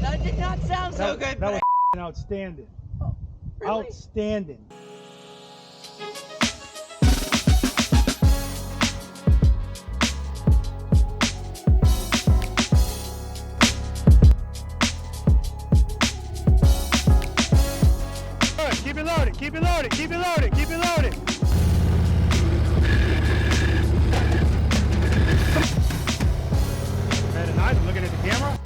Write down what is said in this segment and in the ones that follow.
That did not sound so good. That was outstanding. Oh, really? Outstanding. Keep it loaded, keep it loaded, keep it loaded, keep it loaded. Very nice, I'm looking at the camera.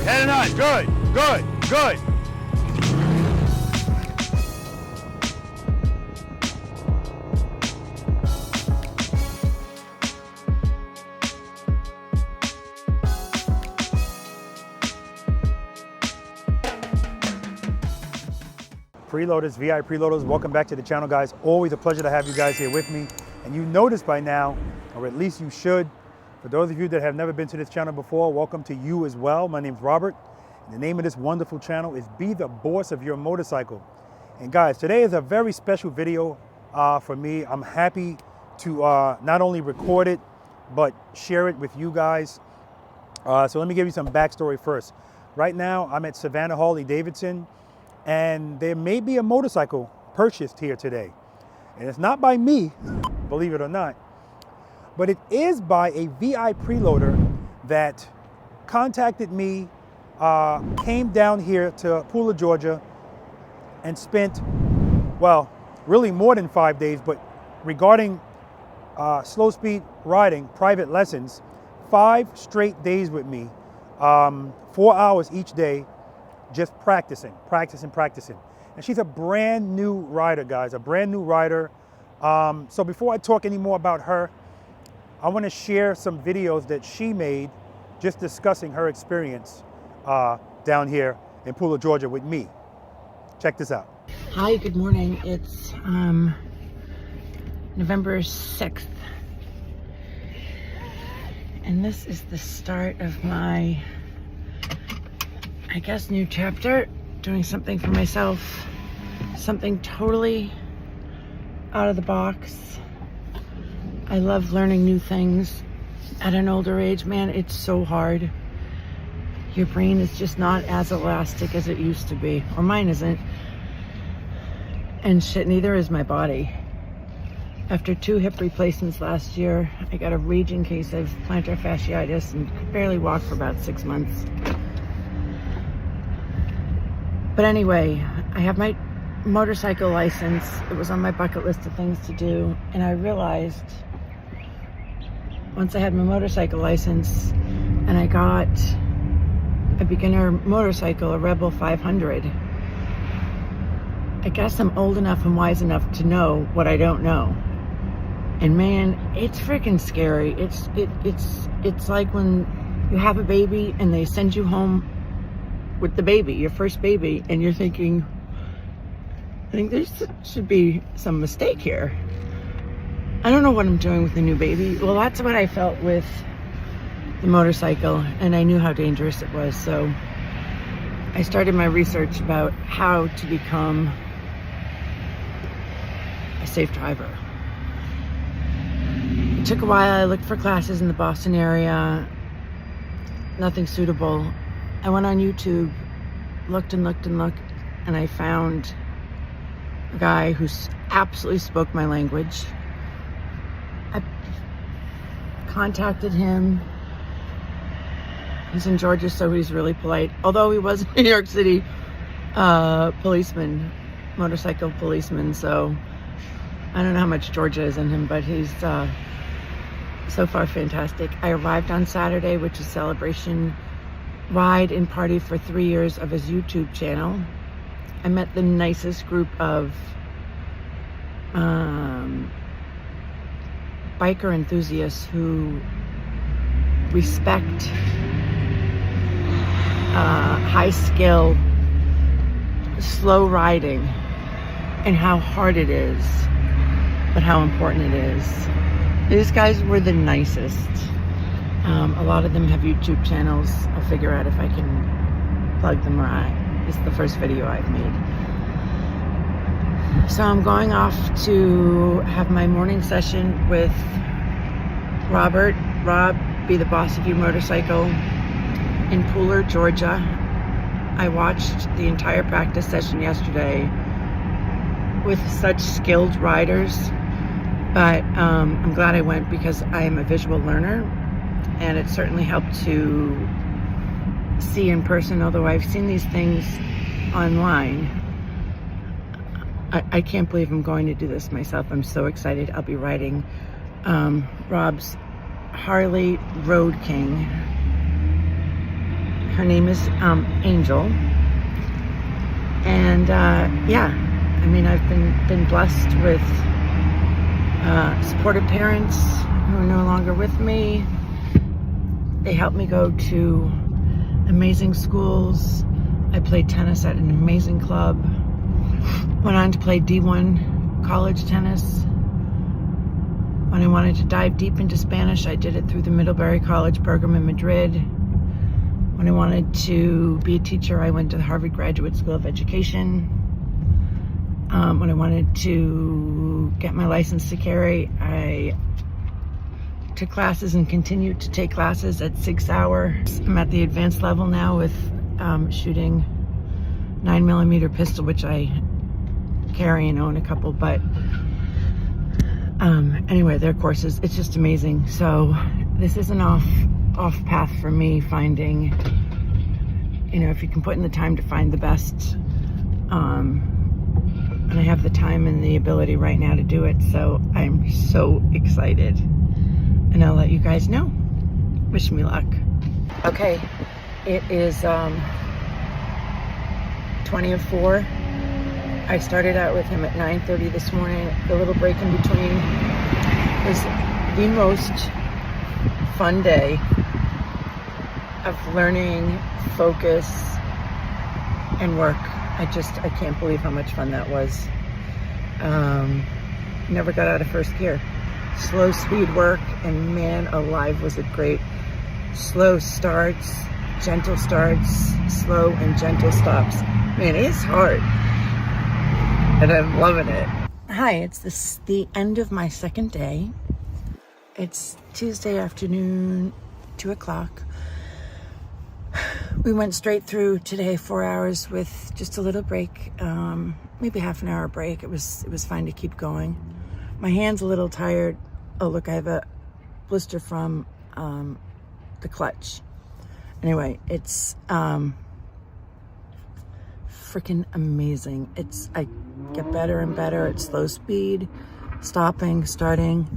Very nice, good, good, good. Preloaders, V.I.Preloaders, welcome back to the channel, guys. Always a pleasure to have you guys here with me. And you noticed by now, or at least you should, for those of you that have never been to this channel before, welcome to you as well. My name's Robert. And the name of this wonderful channel is Be the Boss of Your Motorcycle. And guys, today is a very special video for me. I'm happy to not only record it, but share it with you guys. So let me give you some backstory first. Right now, I'm at Savannah Harley Davidson. And there may be a motorcycle purchased here today. And it's not by me, believe it or not, but it is by a V.I.Preloader that contacted me, came down here to Pooler, Georgia, and spent, well, really more than 5 days, but regarding slow speed riding, private lessons, 5 straight days with me, 4 hours each day, just practicing. And she's a brand new rider, guys, a brand new rider. So before I talk any more about her, I want to share some videos that she made just discussing her experience down here in Pooler, Georgia with me. Check this out. Hi, good morning. It's November 6th. And this is the start of my, I guess, new chapter, doing something for myself, something totally out of the box. I love learning new things at an older age, man. It's so hard. Your brain is just not as elastic as it used to be, or mine isn't. And shit, neither is my body. After 2 hip replacements last year, I got a raging case of plantar fasciitis and could barely walk for about 6 months. But anyway, I have my motorcycle license. It was on my bucket list of things to do. And I realized once I had my motorcycle license and I got a beginner motorcycle, a Rebel 500, I guess I'm old enough and wise enough to know what I don't know. And man, it's freaking scary. It's like when you have a baby and they send you home with the baby, your first baby, and you're thinking, I think there should be some mistake here. I don't know what I'm doing with the new baby. Well, that's what I felt with the motorcycle, and I knew how dangerous it was. So I started my research about how to become a safe driver. It took a while. I looked for classes in the Boston area, nothing suitable. I went on YouTube, looked and looked and looked, and I found a guy who absolutely spoke my language. I contacted him. He's in Georgia, so he's really polite. Although he was a New York City policeman, motorcycle policeman, so I don't know how much Georgia is in him, but he's so far fantastic. I arrived on Saturday, which is celebration ride and party for 3 years of his YouTube channel. I met the nicest group of biker enthusiasts who respect high skill, slow riding, and how hard it is, but how important it is. These guys were the nicest. A lot of them have YouTube channels. I'll figure out if I can plug them or not. This is the first video I've made. So I'm going off to have my morning session with Robert. Rob, Be the Boss of Your Motorcycle in Pooler, Georgia. I watched the entire practice session yesterday with such skilled riders, but I'm glad I went because I am a visual learner, and it certainly helped to see in person, although I've seen these things online. I can't believe I'm going to do this myself. I'm so excited. I'll be riding Rob's Harley Road King. Her name is Angel. And yeah, I mean, I've been blessed with supportive parents who are no longer with me. They helped me go to amazing schools. I played tennis at an amazing club. Went on to play D1 college tennis. When I wanted to dive deep into Spanish, I did it through the Middlebury College program in Madrid. When I wanted to be a teacher, I went to the Harvard Graduate School of Education. When I wanted to get my license to carry, I took classes and continued to take classes at 6 Sauer. I'm at the advanced level now with shooting 9mm pistol, which I carry and own a couple, but anyway, their courses, it's just amazing. So this is an off path for me, finding, you know, if you can put in the time to find the best, and I have the time and the ability right now to do it, so I'm so excited, and I'll let you guys know. Wish me luck. Okay, it is 20 of 4. I started out with him at 9:30 this morning. The little break in between was the most fun day of learning, focus, and work. I can't believe how much fun that was. Never got out of first gear. Slow speed work, and man alive was it great. Slow starts, gentle starts, slow and gentle stops. Man, it's hard, and I'm loving it. Hi, it's the end of my second day. It's Tuesday afternoon, 2 o'clock. We went straight through today, 4 hours with just a little break, maybe half an hour break. It was fine to keep going. My hand's a little tired. Oh, look, I have a blister from the clutch. Anyway, it's freaking amazing. I get better and better at slow speed, stopping, starting.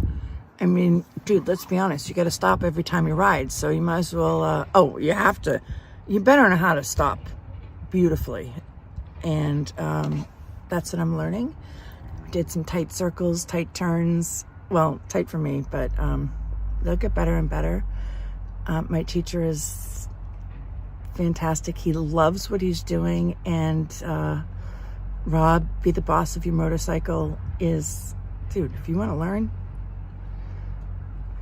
I mean, dude, let's be honest. You got to stop every time you ride, so you might as well. You have to. You better know how to stop beautifully, and that's what I'm learning. Did some tight circles, tight turns. Well, tight for me, but they'll get better and better. My teacher is fantastic. He loves what he's doing, and Rob, Be the Boss of Your Motorcycle is, dude, if you want to learn,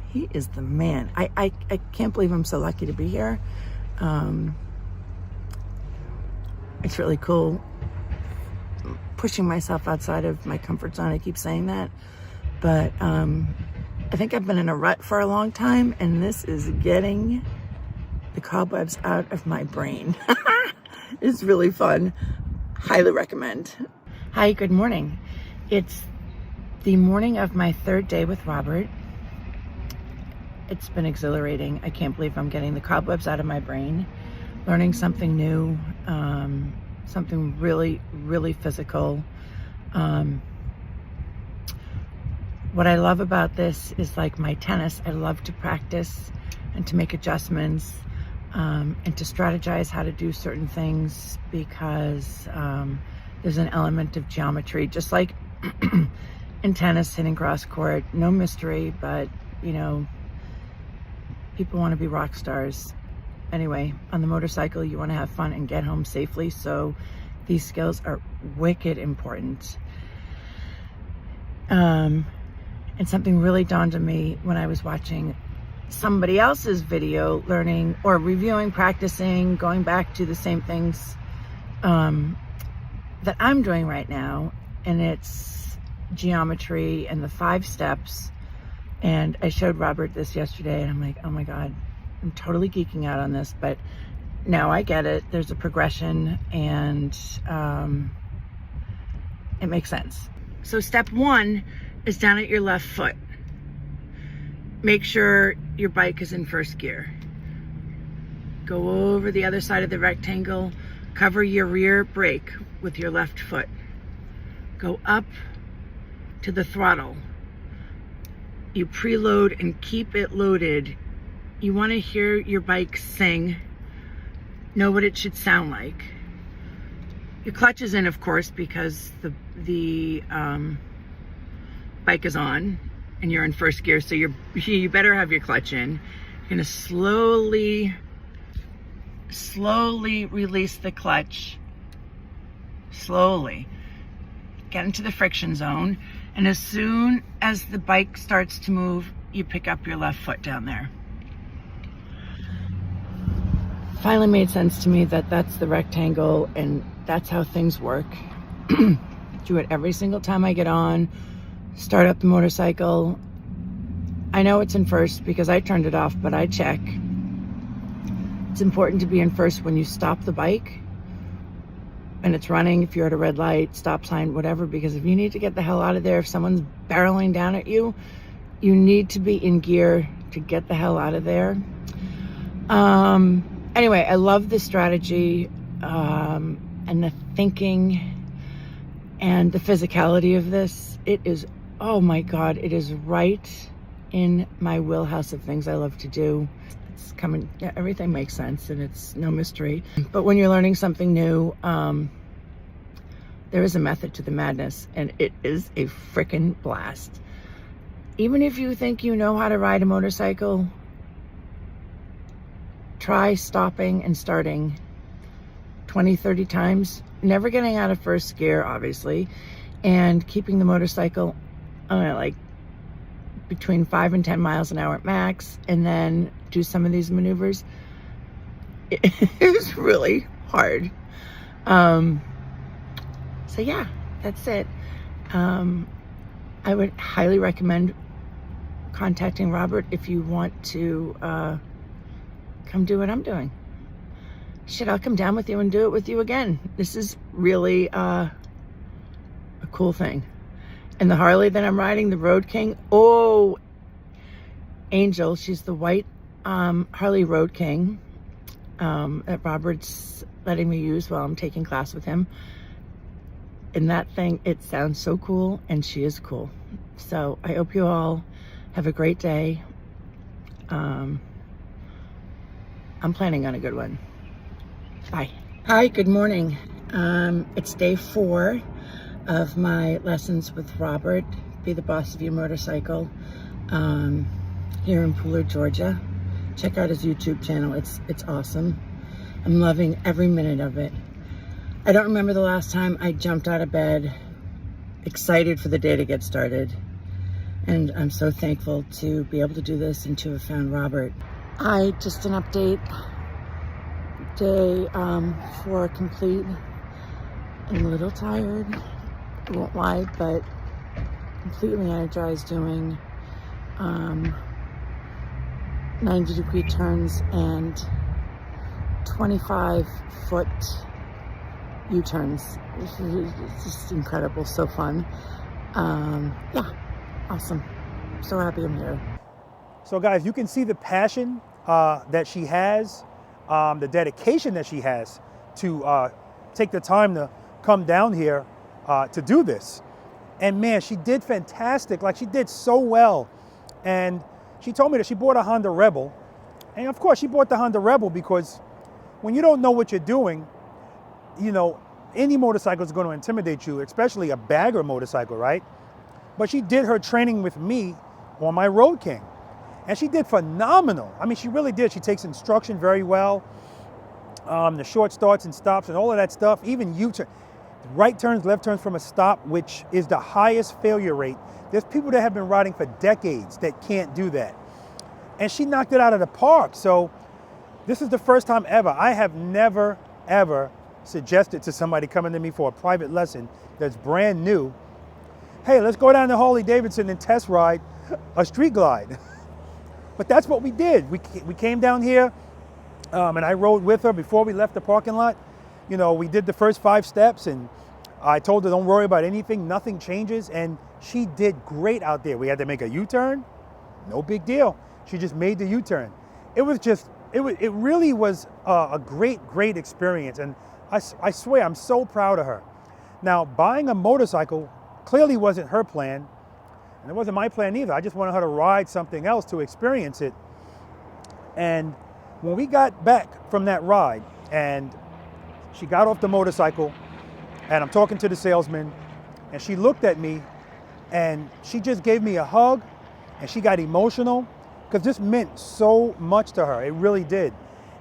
he is the man. I can't believe I'm so lucky to be here. It's really cool pushing myself outside of my comfort zone. I keep saying that, but I think I've been in a rut for a long time, and this is getting the cobwebs out of my brain. It's really fun. Highly recommend. Hi, good morning. It's the morning of my third day with Robert. It's been exhilarating. I can't believe I'm getting the cobwebs out of my brain, learning something new, something really, really physical. What I love about this is, like my tennis, I love to practice and to make adjustments, and to strategize how to do certain things, because there's an element of geometry, just like in tennis, hitting cross court, no mystery, but you know, people want to be rock stars. Anyway, on the motorcycle, you want to have fun and get home safely, so these skills are wicked important. And something really dawned on me when I was watching somebody else's video learning or reviewing, practicing, going back to the same things that I'm doing right now, and it's geometry and the 5 steps. And I showed Robert this yesterday, and I'm like, oh my God, I'm totally geeking out on this, but now I get it. There's a progression, and it makes sense. So step 1 is down at your left foot. Make sure your bike is in first gear. Go over the other side of the rectangle, cover your rear brake with your left foot. Go up to the throttle. You preload and keep it loaded. You want to hear your bike sing, know what it should sound like. Your clutch is in, of course, because the bike is on and you're in first gear, so you better have your clutch in. You're gonna slowly release the clutch. Slowly. Get into the friction zone, and as soon as the bike starts to move, you pick up your left foot down there. Finally made sense to me that that's the rectangle and that's how things work. Do it every single time I get on, start up the motorcycle. I know it's in first because I turned it off, but I check. It's important to be in first when you stop the bike and it's running, if you're at a red light, stop sign, whatever, because if you need to get the hell out of there, if someone's barreling down at you, you need to be in gear to get the hell out of there. Anyway, I love the strategy and the thinking and the physicality of this. It is, oh my God, it is right in my wheelhouse of things I love to do. It's coming, yeah, everything makes sense and it's no mystery. But when you're learning something new, there is a method to the madness, and it is a frickin' blast. Even if you think you know how to ride a motorcycle, try stopping and starting 20, 30 times, never getting out of first gear, obviously, and keeping the motorcycle like between 5 and 10 miles an hour at max, and then do some of these maneuvers. It was really hard. So yeah, that's it. I would highly recommend contacting Robert if you want to come do what I'm doing. Shit, I'll come down with you and do it with you again. This is really a cool thing. And the Harley that I'm riding, the Road King, oh, Angel, she's the white Harley Road King that Robert's letting me use while I'm taking class with him. And that thing, it sounds so cool, and she is cool. So I hope you all have a great day. I'm planning on a good one. Bye. Hi, good morning. It's day 4 of my lessons with Robert, Be the Boss of Your Motorcycle, here in Pooler, Georgia. Check out his YouTube channel. It's awesome. I'm loving every minute of it. I don't remember the last time I jumped out of bed excited for the day to get started. And I'm so thankful to be able to do this and to have found Robert. Just an update. Day 4 complete. I'm a little tired, I won't lie, but completely energized, doing 90-degree turns and 25-foot U-turns. It's just incredible, so fun. Yeah, awesome. So happy I'm here. So guys, you can see the passion that she has, the dedication that she has to take the time to come down here to do this. And man, she did fantastic. Like, she did so well. And she told me that she bought a Honda Rebel. And of course, she bought the Honda Rebel because when you don't know what you're doing, you know, any motorcycle is going to intimidate you, especially a bagger motorcycle, right? But she did her training with me on my Road King. And she did phenomenal. I mean, she really did. She takes instruction very well. The short starts and stops and all of that stuff, even U-turn. Right turns, left turns from a stop, which is the highest failure rate. There's people that have been riding for decades that can't do that. and she knocked it out of the park. So this is the first time ever. I have never, ever suggested to somebody coming to me for a private lesson that's brand new, hey, let's go down to Harley Davidson and test ride a street glide. But that's what we did. We came down here, and I rode with her before we left the parking lot. You know, we did the first 5 steps, and I told her don't worry about anything, nothing changes, and she did great out there. We had to make a U-turn, no big deal. She just made the U-turn. It really was a great experience, and I swear I'm so proud of her. Now, buying a motorcycle clearly wasn't her plan, and it wasn't my plan either. I just wanted her to ride something else to experience it. And when we got back from that ride, and she got off the motorcycle, and I'm talking to the salesman, and she looked at me, and she just gave me a hug, and she got emotional, because this meant so much to her. It really did.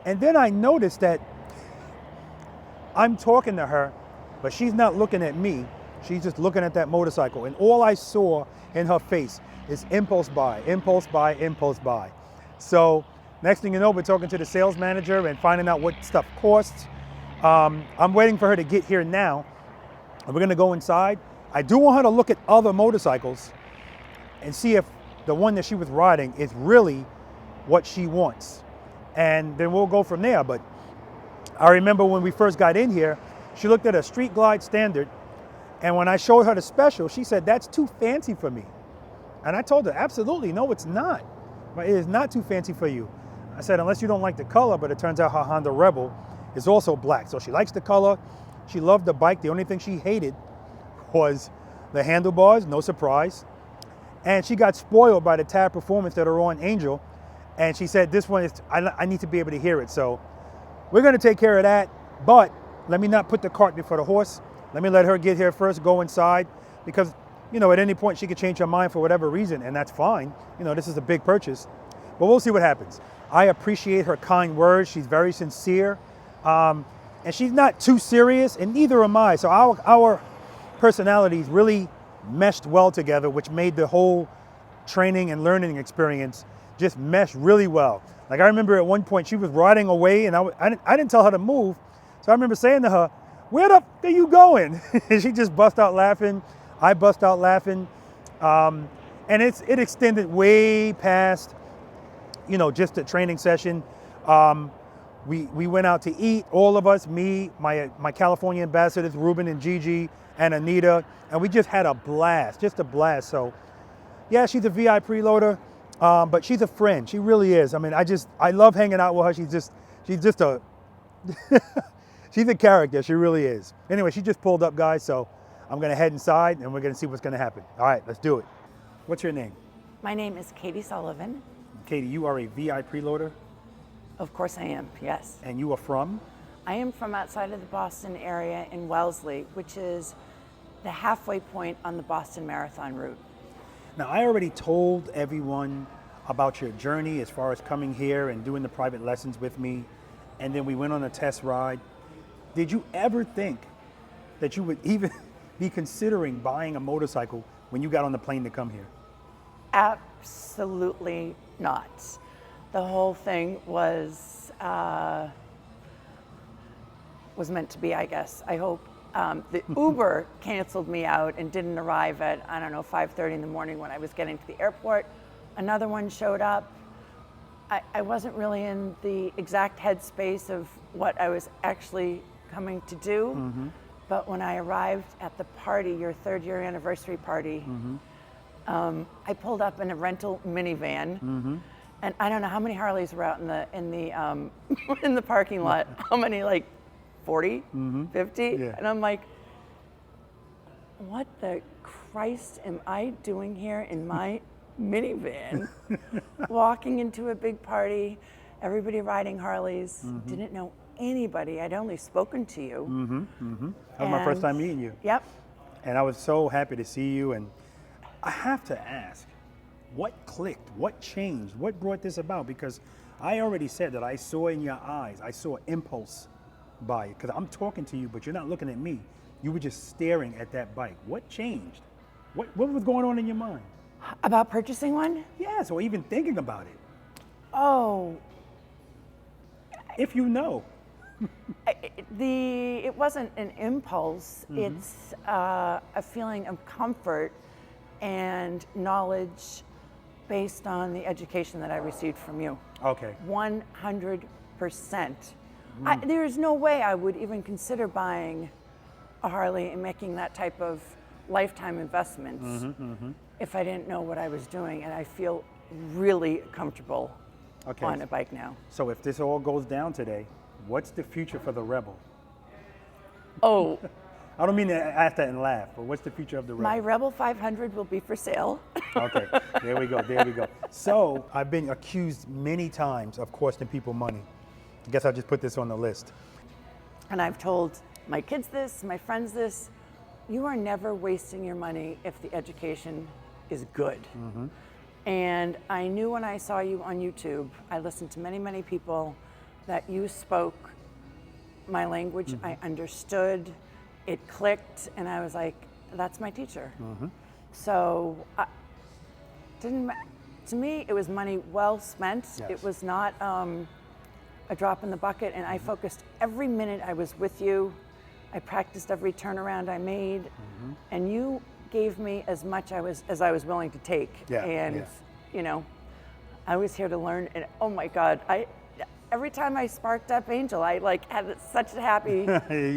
And then I noticed that I'm talking to her, but she's not looking at me. She's just looking at that motorcycle. And all I saw in her face is impulse buy, impulse buy, impulse buy. So next thing you know, we're talking to the sales manager and finding out what stuff costs. I'm waiting for her to get here now. And we're gonna go inside. I do want her to look at other motorcycles and see if the one that she was riding is really what she wants. And then we'll go from there. But I remember when we first got in here, she looked at a Street Glide Standard, and when I showed her the special, she said, that's too fancy for me. And I told her, absolutely, no, it's not. It is not too fancy for you. I said, unless you don't like the color, but it turns out her Honda Rebel is also black. So she likes the color, she loved the bike. The only thing she hated was the handlebars, no surprise. And she got spoiled by the tab performance that are on Angel. And she said, this one is, I need to be able to hear it. So we're gonna take care of that, but let me not put the cart before the horse. Let me let her get here first, go inside, because, you know, at any point she could change her mind for whatever reason, and that's fine. You know, this is a big purchase, but we'll see what happens. I appreciate her kind words. She's very sincere, and she's not too serious, and neither am I. So our personalities really meshed well together, which made the whole training and learning experience just mesh really well. Like, I remember at one point she was riding away, and I didn't tell her to move. So I remember saying to her, where the f are you going? And she just bust out laughing. I bust out laughing. And it extended way past, you know, just a training session. We went out to eat, all of us, me, my California ambassadors, Ruben and Gigi and Anita, and we just had a blast, just a blast. So yeah, she's a V.I.Preloader, but she's a friend. She really is. I mean, I love hanging out with her. She's just a, she's a character. She really is. Anyway, she just pulled up, guys. So I'm gonna head inside and we're gonna see what's gonna happen. All right, let's do it. What's your name? My name is Katie Sullivan. Katie, you are a V.I.Preloader? Of course I am, yes. And you are from? I am from outside of the Boston area in Wellesley, which is the halfway point on the Boston Marathon route. Now, I already told everyone about your journey as far as coming here and doing the private lessons with me, and then we went on a test ride. Did you ever think that you would even be considering buying a motorcycle when you got on the plane to come here? Absolutely not. The whole thing was meant to be, I guess. I hope. The Uber canceled me out and didn't arrive at, I don't know, 5:30 in the morning when I was getting to the airport. Another one showed up. I wasn't really in the exact headspace of what I was actually coming to do. Mm-hmm. But when I arrived at the party, your 3rd year anniversary party, mm-hmm. I pulled up in a rental minivan. Mm-hmm. And I don't know how many Harleys were out in the in the parking lot. How many, like 40, mm-hmm. 50? Yeah. And I'm like, what the Christ am I doing here in my minivan? Walking into a big party, everybody riding Harleys, mm-hmm. didn't know anybody. I'd only spoken to you. Mm-hmm. Mm-hmm. That was my first time meeting you. Yep. And I was so happy to see you. And I have to ask, what clicked? What changed? What brought this about? Because I already said that I saw in your eyes, I saw impulse buy it. Because I'm talking to you, but you're not looking at me. You were just staring at that bike. What changed? What was going on in your mind? About purchasing one? Yes, or even thinking about it. Oh, If you know. it wasn't an impulse. It's a feeling of comfort and knowledge based on the education that I received from you. Okay. 100%. There is no way I would even consider buying a Harley and making that type of lifetime investments if I didn't know what I was doing, and I feel really comfortable on a bike now. So if this all goes down today, what's the future for the Rebel? Oh, I don't mean to ask that and laugh, but what's the future of the Rebel? my Rebel 500 will be for sale. Okay, there we go, there we go. So I've been accused many times of costing people money. I guess I'll just put this on the list. And I've told my kids this, my friends this, you are never wasting your money if the education is good. And I knew when I saw you on YouTube, I listened to many, many people, that you spoke my language. I understood, it clicked, and I was like, that's my teacher. So to me, it was money well spent. Yes. It was not a drop in the bucket, and I focused every minute I was with you. I practiced every turnaround I made, and you gave me as much as I was willing to take. And you know, I was here to learn. And oh my God, every time I sparked up Angel, I like had such a happy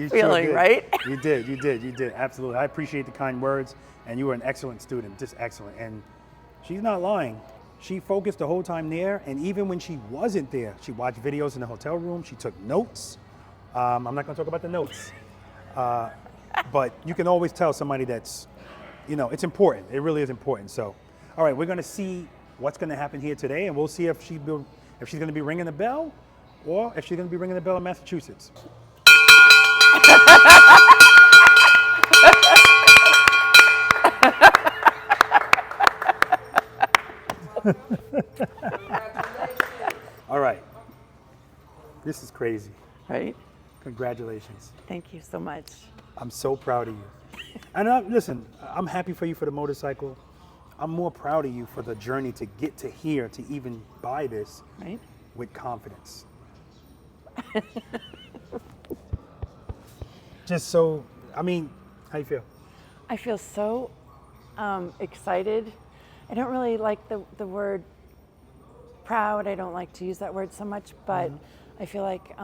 feeling, sure right? You did, absolutely. I appreciate the kind words, and you were an excellent student, just excellent. And she's not lying. She focused the whole time there, and even when she wasn't there, she watched videos in the hotel room, she took notes. I'm not gonna talk about the notes, but you can always tell somebody that's, you know, it's important. It really is important. So, all right, we're gonna see what's gonna happen here today, and we'll see if she's gonna be ringing the bell, or if she's gonna be ringing the bell in Massachusetts. All right. This is crazy. Right? Congratulations. Thank you so much. I'm so proud of you. And listen, I'm happy for you for the motorcycle. I'm more proud of you for the journey to get to here, to even buy this with confidence. Just so, I mean, how you feel? I feel so excited. I don't really like the word proud. I don't like to use that word so much, but I feel like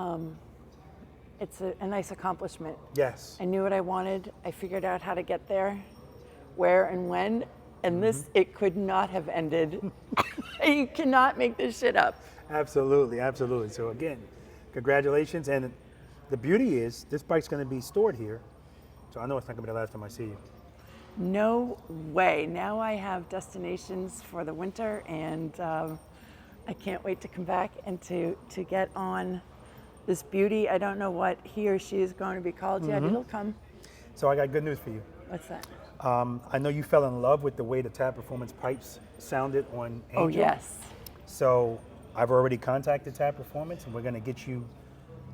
it's a nice accomplishment. Yes. I knew what I wanted. I figured out how to get there, where and when, and this, it could not have ended. You cannot make this shit up. Absolutely, absolutely. So again, congratulations. And the beauty is, this bike's gonna be stored here, so I know it's not gonna be the last time I see you. No way. Now I have destinations for the winter, and I can't wait to come back and to get on this beauty. I don't know what he or she is going to be called yet. It'll come. So I got good news for you. What's that? I know you fell in love with the way the Tab Performance pipes sounded on Angel. Oh, yes. So I've already contacted Tab Performance, and we're gonna get you,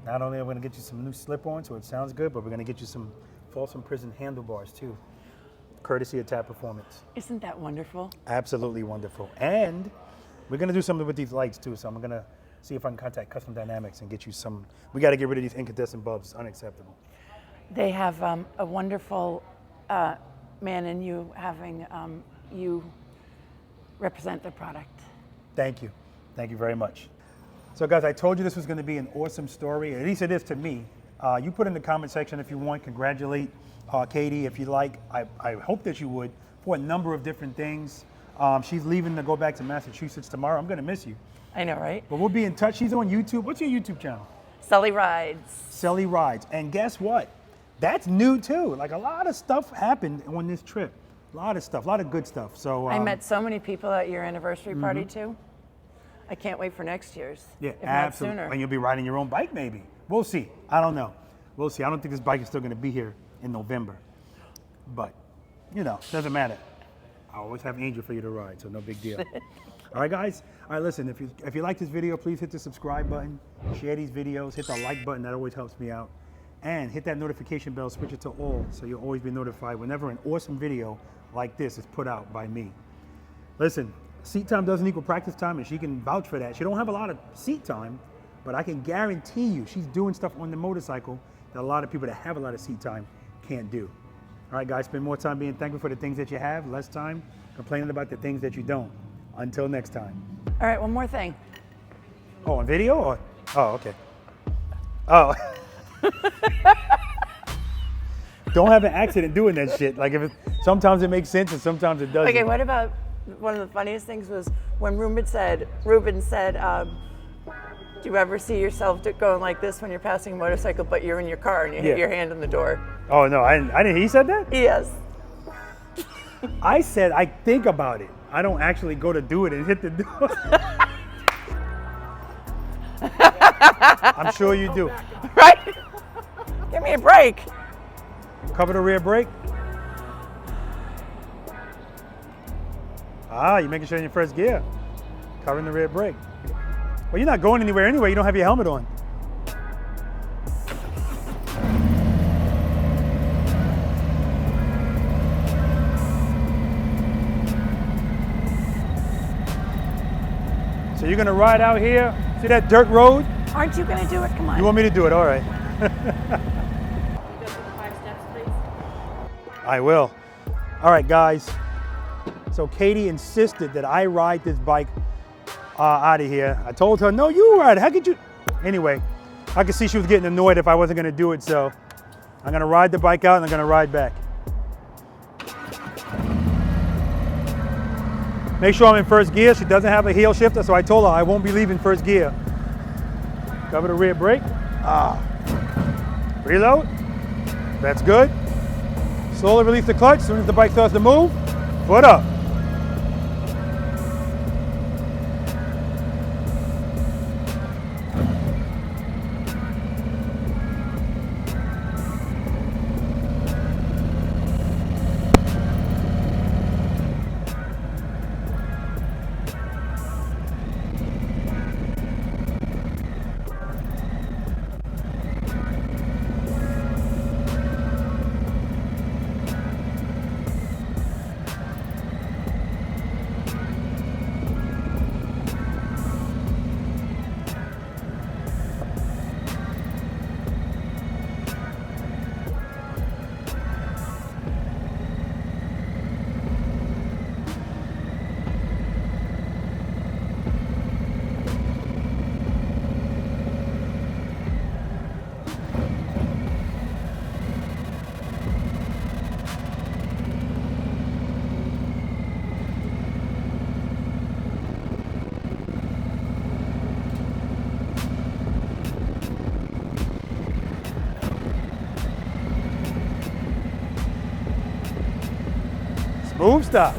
not only are we gonna get you some new slip-ons so it sounds good, but we're gonna get you some Folsom Prison handlebars too, courtesy of Tab Performance. Isn't that wonderful? Absolutely wonderful. And we're gonna do something with these lights too, so I'm gonna see if I can contact Custom Dynamics and get you some, we gotta get rid of these incandescent bulbs, unacceptable. They have a wonderful man in you having you represent the product. Thank you. Thank you very much. So guys, I told you this was gonna be an awesome story, at least it is to me. You put in the comment section if you want, congratulate Katie if you like. I hope that you would, for a number of different things. She's leaving to go back to Massachusetts tomorrow. I'm gonna miss you. I know, right? But we'll be in touch. She's on YouTube. What's your YouTube channel? Sully Rides. Selly Rides. And guess what? That's new too. Like a lot of stuff happened on this trip. A lot of stuff, a lot of good stuff. So I met so many people at your anniversary party too. I can't wait for next year's. Yeah, if absolutely. Not sooner. And you'll be riding your own bike maybe. We'll see. I don't know. We'll see. I don't think this bike is still gonna be here in November. But, you know, doesn't matter. I always have Angel for you to ride, so no big deal. All right, guys. All right, listen, if you like this video, please hit the subscribe button, share these videos, hit the like button. That always helps me out. And hit that notification bell, switch it to all, so you'll always be notified whenever an awesome video like this is put out by me. Listen, seat time doesn't equal practice time, and she can vouch for that. She don't have a lot of seat time, but I can guarantee you she's doing stuff on the motorcycle that a lot of people that have a lot of seat time can't do. All right, guys, spend more time being thankful for the things that you have, less time complaining about the things that you don't. Until next time. All right, one more thing. Oh, on video? Or? Oh, okay. Oh. Don't have an accident doing that shit. Like, sometimes it makes sense and sometimes it doesn't. Okay, what about one of the funniest things was when Ruben said, do you ever see yourself going like this when you're passing a motorcycle, but you're in your car and you hit your hand on the door? Oh, no, I didn't. He said that? Yes. I said I think about it. I don't actually go to do it and hit the door. I'm sure you do. Right? Give me a break. Cover the rear brake. Ah, you're making sure you're in first gear. Covering the rear brake. Well, you're not going anywhere anyway. You don't have your helmet on. So you're gonna ride out here, see that dirt road? Aren't you gonna do it? Come on. You want me to do it? All right. You go through the 5 steps, please. I will. All right, guys. So Katie insisted that I ride this bike out of here. I told her, no, you ride it. How could you? Anyway, I could see she was getting annoyed if I wasn't gonna do it, so I'm gonna ride the bike out and I'm gonna ride back. Make sure I'm in first gear. She doesn't have a heel shifter, so I told her I won't be leaving first gear. Cover the rear brake. Reload. That's good. Slowly release the clutch as soon as the bike starts to move. Foot up. Smooth stop.